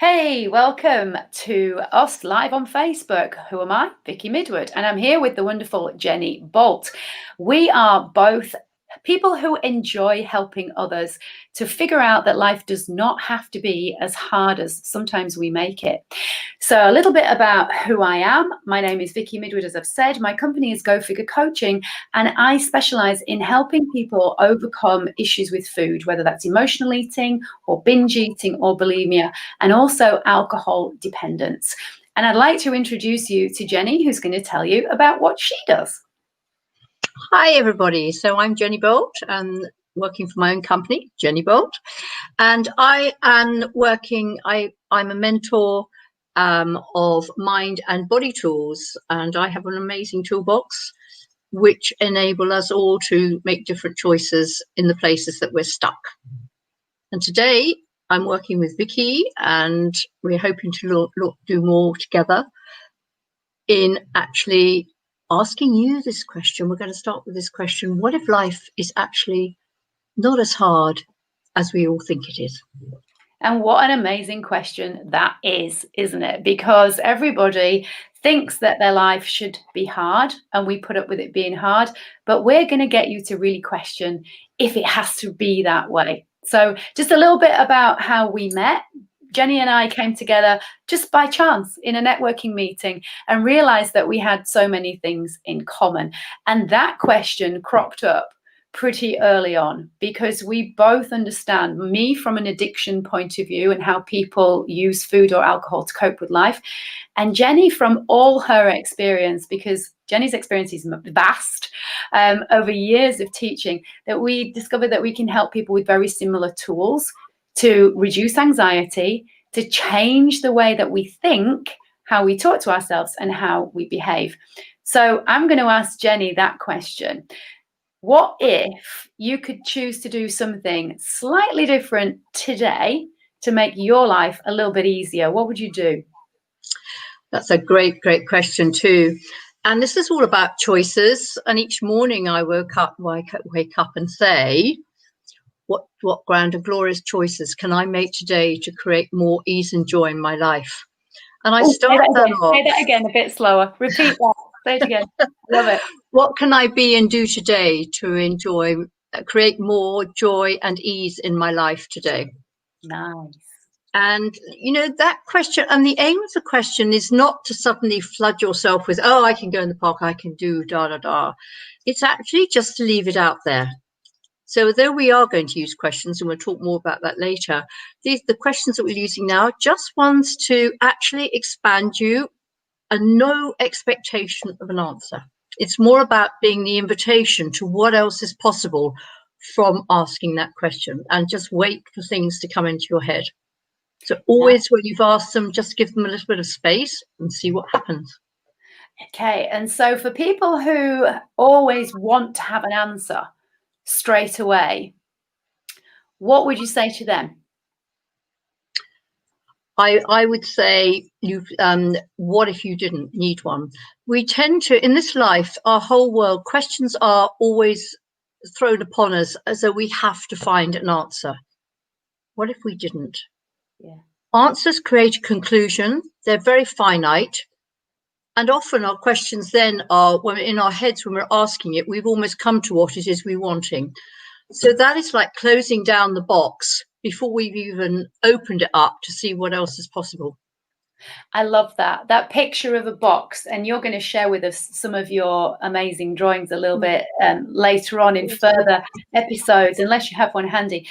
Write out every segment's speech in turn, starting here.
Hey, welcome to us live on Facebook. Who am I? Vicky Midwood, and I'm here with the wonderful Jennie Bolt. We are both people who enjoy helping others to figure out that life does not have to be as hard as sometimes we make it. So a little bit about who I am. My name is Vicky Midwood, as I've said. My company is Go Figure Coaching, and I specialize in helping people overcome issues with food, whether that's emotional eating or binge eating or bulimia, and also alcohol dependence. And I'd like to introduce you to Jennie, who's going to tell you about what she does. Hi, everybody. So I'm Jennie Bolt. I'm working for my own company, Jennie Bolt. And I am working, I'm a mentor of mind and body tools. And I have an amazing toolbox which enable us all to make different choices in the places that we're stuck. And today I'm working with Vicky, and we're hoping to do more together in actually asking you this question. We're going to start with this question: what if life is actually not as hard as we all think it is? And what an amazing question that is, isn't it? Because everybody thinks that their life should be hard, and we put up with it being hard, but we're going to get you to really question if it has to be that way. So just a little bit about how we met. Jennie and I came together just by chance in a networking meeting and realized that we had so many things in common. And that question cropped up pretty early on because we both understand, me from an addiction point of view and how people use food or alcohol to cope with life, and Jennie from all her experience, because Jennie's experience is vast, over years of teaching, that we discovered that we can help people with very similar tools to reduce anxiety, to change the way that we think, how we talk to ourselves, and how we behave. So I'm going to ask Jennie that question. What if you could choose to do something slightly different today to make your life a little bit easier? What would you do? That's a great question too. And this is all about choices. And each morning I wake up and say, what grand and glorious choices can I make today to create more ease and joy in my life? And I start that off. Say that again, a bit slower. Repeat that. Say it again. Love it. What can I be and do today to create more joy and ease in my life today? Nice. And, that question, and the aim of the question is not to suddenly flood yourself with, oh, I can go in the park, I can do da, da, da. It's actually just to leave it out there. So though we are going to use questions, and we'll talk more about that later, the questions that we're using now are just ones to actually expand you, and no expectation of an answer. It's more about being the invitation to what else is possible from asking that question, and just wait for things to come into your head. So always when you've asked them, just give them a little bit of space and see what happens. Okay, and so for people who always want to have an answer straight away, what would you say to them? I would say, what if you didn't need one? We tend to, in this life, our whole world, questions are always thrown upon us as though we have to find an answer. What if we didn't? Yeah. Answers create a conclusion. They're very finite. And often our questions then are, when in our heads, when we're asking it, we've almost come to what it is we're wanting. So that is like closing down the box before we've even opened it up to see what else is possible. I love that picture of a box, and you're going to share with us some of your amazing drawings a little bit later on in further episodes, unless you have one handy.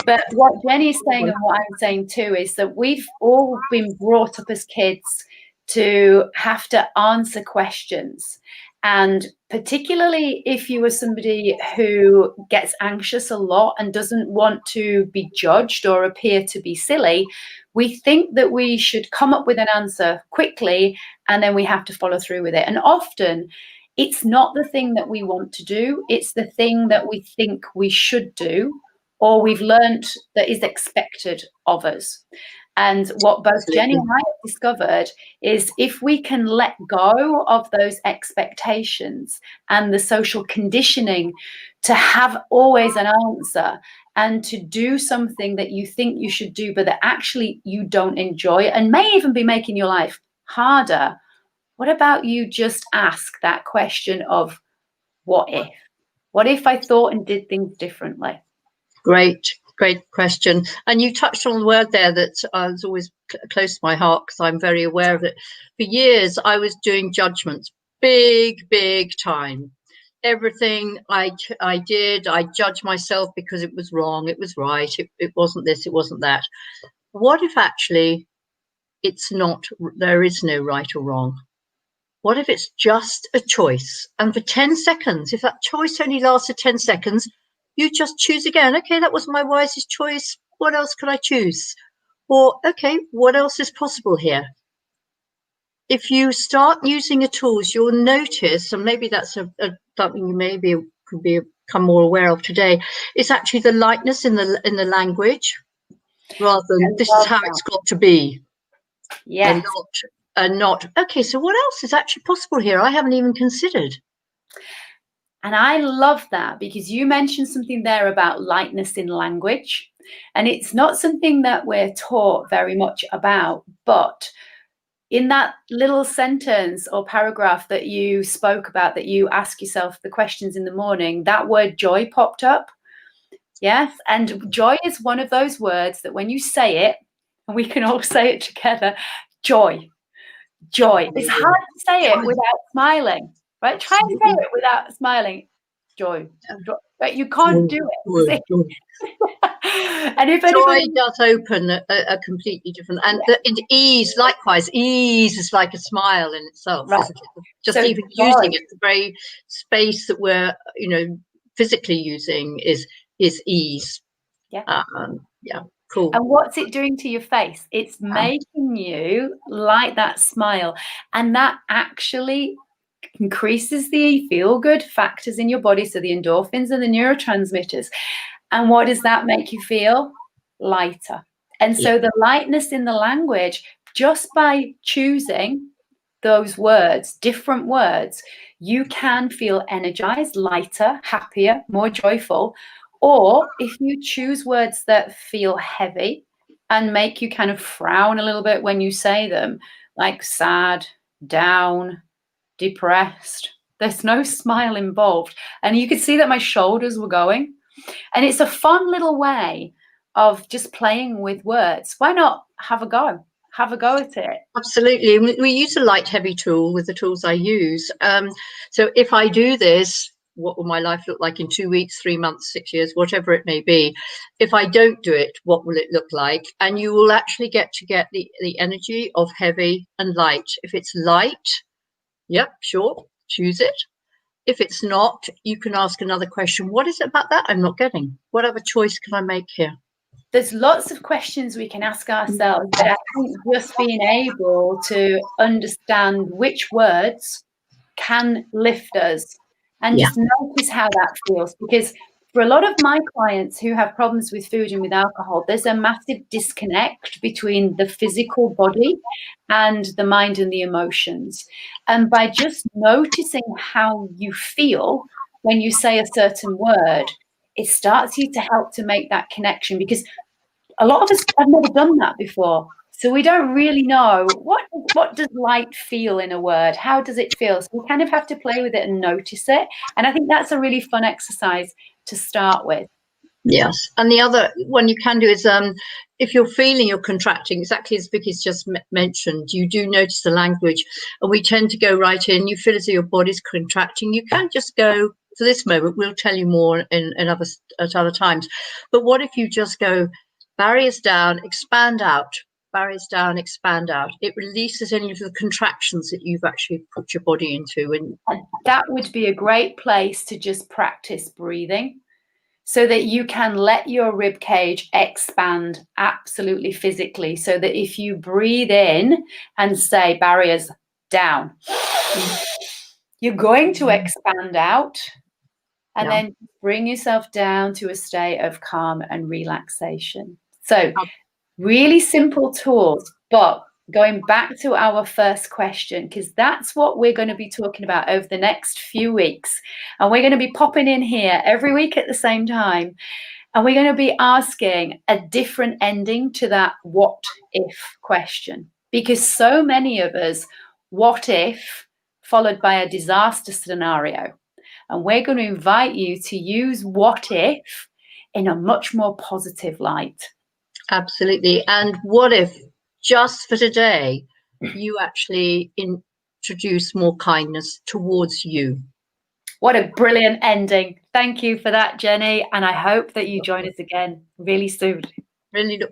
But what Jennie's saying and what I'm saying too is that we've all been brought up as kids to have to answer questions. And particularly if you are somebody who gets anxious a lot and doesn't want to be judged or appear to be silly, we think that we should come up with an answer quickly and then we have to follow through with it. And often it's not the thing that we want to do, it's the thing that we think we should do, or we've learned that is expected of us. And what both Jennie and I have discovered is if we can let go of those expectations and the social conditioning to have always an answer, and to do something that you think you should do, but that actually you don't enjoy and may even be making your life harder, what about you just ask that question of what if? What if I thought and did things differently? Great question. And you touched on a word there that is always close to my heart, because I'm very aware of it. For years, I was doing judgments, big time. Everything I did, I judged myself because it was wrong, it was right, it wasn't this, it wasn't that. What if actually it's not, there is no right or wrong? What if it's just a choice? And for 10 seconds, if that choice only lasted 10 seconds, you just choose again. Okay, that wasn't my wisest choice. What else could I choose? Or, okay, what else is possible here? If you start using your tools, you'll notice, and maybe that's something you maybe could become more aware of today, is actually the lightness in the language, rather than this is how it's got to be. Yes. And not, okay, so what else is actually possible here? I haven't even considered. And I love that, because you mentioned something there about lightness in language. And it's not something that we're taught very much about, but in that little sentence or paragraph that you spoke about, that you ask yourself the questions in the morning, that word joy popped up. Yes. And joy is one of those words that when you say it, and we can all say it together, joy. It's hard to say it without smiling, right? Try and say it without smiling. Joy. But you can't do it. And if joy does open a completely different, and ease, likewise, ease is like a smile in itself, right? Isn't it? Just so even using it, the very space that we're, physically using is ease. Yeah. Cool. And what's it doing to your face? It's making you like that smile, and that actually increases the feel-good factors in your body, so the endorphins and the neurotransmitters. And what does that make you feel? Lighter. And so the lightness in the language, just by choosing those words, different words, you can feel energized, lighter, happier, more joyful. Or if you choose words that feel heavy and make you kind of frown a little bit when you say them, like sad, down, depressed, there's no smile involved. And you could see that my shoulders were going. And it's a fun little way of just playing with words. Why not have a go? Have a go at it. Absolutely. We use a light heavy tool with the tools I use. So if I do this, what will my life look like in 2 weeks, 3 months, 6 years, whatever it may be? If I don't do it, what will it look like? And you will actually get the energy of heavy and light. If it's light, yep, sure, choose it. If it's not, you can ask another question. What is it about that I'm not getting? What other choice can I make here? There's lots of questions we can ask ourselves, but I think just being able to understand which words can lift us and just notice how that feels. Because for a lot of my clients who have problems with food and with alcohol, there's a massive disconnect between the physical body and the mind and the emotions. And by just noticing how you feel when you say a certain word, it starts you to help to make that connection, because a lot of us have never done that before. So we don't really know what does light feel in a word? How does it feel? So we kind of have to play with it and notice it. And I think that's a really fun exercise to start with. Yes. And the other one you can do is if you're feeling you're contracting, exactly as Vicky's just mentioned, you do notice the language, and we tend to go right in. You feel as though your body's contracting. You can just go to this moment. We'll tell you more at other times. But what if you just go barriers down, expand out, barriers down, expand out? It releases any of the contractions that you've actually put your body into. And that would be a great place to just practice breathing, so that you can let your rib cage expand absolutely physically, so that if you breathe in and say barriers down, you're going to expand out, and then bring yourself down to a state of calm and relaxation. So really simple tools, but going back to our first question, because that's what we're going to be talking about over the next few weeks. And we're going to be popping in here every week at the same time. And we're going to be asking a different ending to that what if question, because so many of us, what if followed by a disaster scenario. And we're going to invite you to use what if in a much more positive light. Absolutely. And what if just for today, you actually introduce more kindness towards you? What a brilliant ending. Thank you for that, Jenny. And I hope that you join us again really soon. Really look